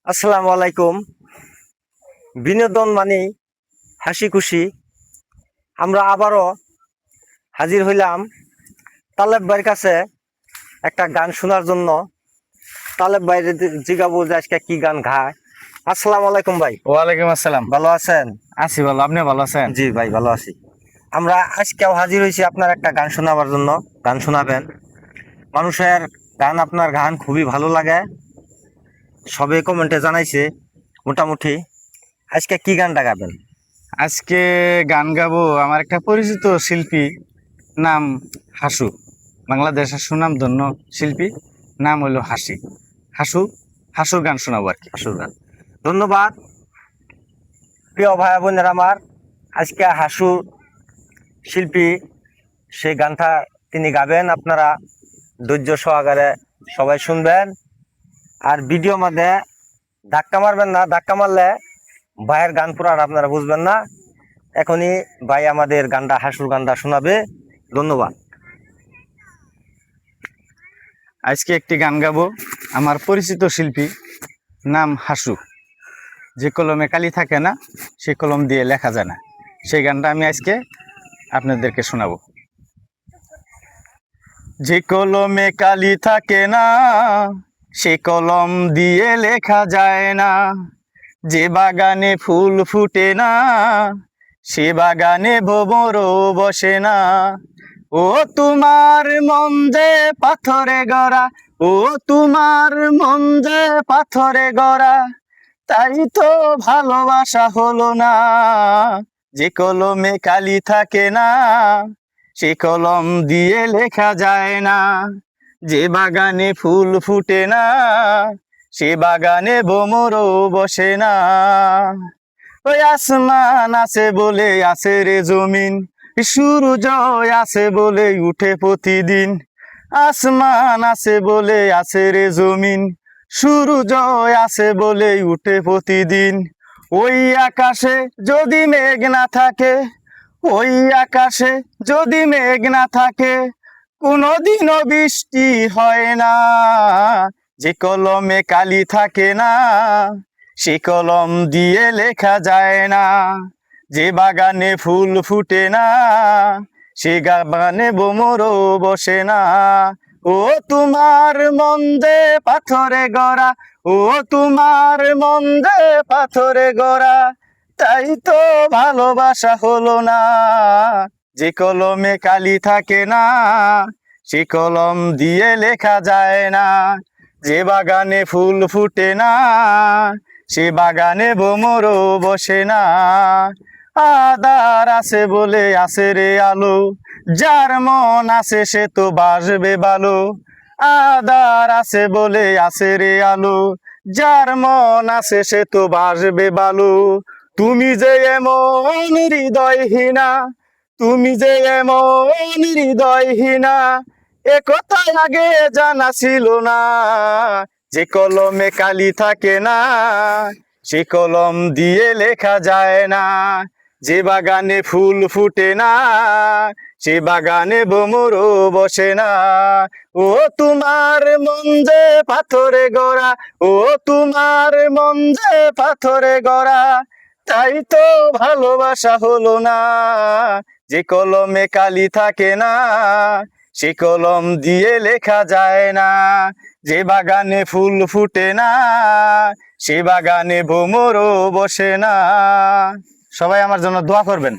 আসসালামু আলাইকুম। বিনোদন মানে হাসি খুশি। আমরা আবারও হাজির হইলাম তালেব ভাইয়ের কাছে একটা গান শোনার জন্য। তালেব ভাই জিগাবো যে আজকে কি গান গায়। আসসালামু আলাইকুম ভাই। ওয়ালাইকুম আসসালাম। ভালো আছেন? আছি ভালো, আপনি ভালো আছেন? জি ভাই, ভালো আছি। আমরা আজকেও হাজির হয়েছি আপনার একটা গান শোনাবার জন্য। গান শোনাবেন। মানুষের গান, আপনার গান খুবই ভালো লাগে, সবে কমেন্টে জানাইছে মোটামুটি। আজকে কি গানটা গাবেন? আজকে গান গাবো আমার একটা পরিচিত শিল্পী, নাম হাসু। বাংলাদেশের সুনামধন্য শিল্পী, নাম হলো হাসু। হাসুর গান শোনাবো আর কি। হাসুর গান। ধন্যবাদ প্রিয় ভাই বোনের আমার। আজকে হাসু শিল্পী, সেই গানটা তিনি গাবেন। আপনারা ধৈর্য সহকারে সবাই শুনবেন। আর ভিডিও মধ্যে ধাক্কা মারবেন না, ধাক্কা মারলে ভাইয়ের গান পুরান আপনারা বুঝবেন না। এখনই ভাই আমাদের গানটা, হাসুর গানটা শোনাবে। ধন্যবাদ। আজকে একটি গান গাবো আমার পরিচিত শিল্পী, নাম হাসু। যে কলমে কালি থাকে না, সেই কলম দিয়ে লেখা যায় না, সেই গানটা আমি আজকে আপনাদেরকে শোনাবো। যে কলমে কালি থাকে না, সে কলম দিয়ে লেখা যায় না। যে বাগানে ফুল ফুটে না, সে বাগানে ভ্রমরও বসে না। ও তোমার মন যে পাথরে গড়া, ও তোমার মন যে পাথরে গড়া, তাই তো ভালোবাসা হলো না। যে কলমে কালি থাকে না, সে কলম দিয়ে লেখা যায় না। যে বাগানে ফুল ফুটে না, সে বাগানে ভ্রমরও বসে না। ওই আসমান আছে বলে আছে রে জমিন, সূর্য আছে বলে উঠে প্রতিদিন। আসমান আছে বলে আছে রে জমিন, সূর্য আছে বলে উঠে প্রতিদিন। ওই আকাশে যদি মেঘ না থাকে, ওই আকাশে যদি মেঘ না থাকে, কোনোদিনও বৃষ্টি হয় না। যে কলমে কালি থাকে না, সে কলম দিয়ে লেখা যায় না। যে বাগানে ফুল ফুটে না, সে বাগানে ভ্রমরও বসে না। ও তোমার মন যে পাথরে গড়া, ও তোমার মন যে পাথরে গড়া, তাই তো ভালোবাসা হলো না। যে কলমে কালি থাকে না, সে কলম দিয়ে লেখা যায় না। যে বাগানে ফুল ফুটে না, সে বাগানে ভ্রমরও বসে না। আদার আছে বলে আছে রে আলো, যার মন আছে সে তো বাসবে ভালো। আদার আছে বলে আছে রে আলো, যার মন আছে সে তো বাসবে ভালো। তুমি যে এমন হৃদয়হীনা, তুমি যে এমন হৃদয়হীনা, এ কথা আগে জানা ছিল না। যে কলমে কালি থাকে না, সে কলম দিয়ে লেখা যায় না। যে বাগানে ফুল ফুটে না, সে বাগানে ভ্রমরও বসে না। ও তোমার মন যে পাথরে গড়া, ও তোমার মন যে পাথরে গড়া, তাই তো ভালোবাসা হলো না। যে কলমে কালি থাকে না, সে কলম দিয়ে লেখা যায় না। যে বাগানে ফুল ফুটে না, সে বাগানে ভ্রমরও বসে না। সবাই আমার জন্য দোয়া করবেন।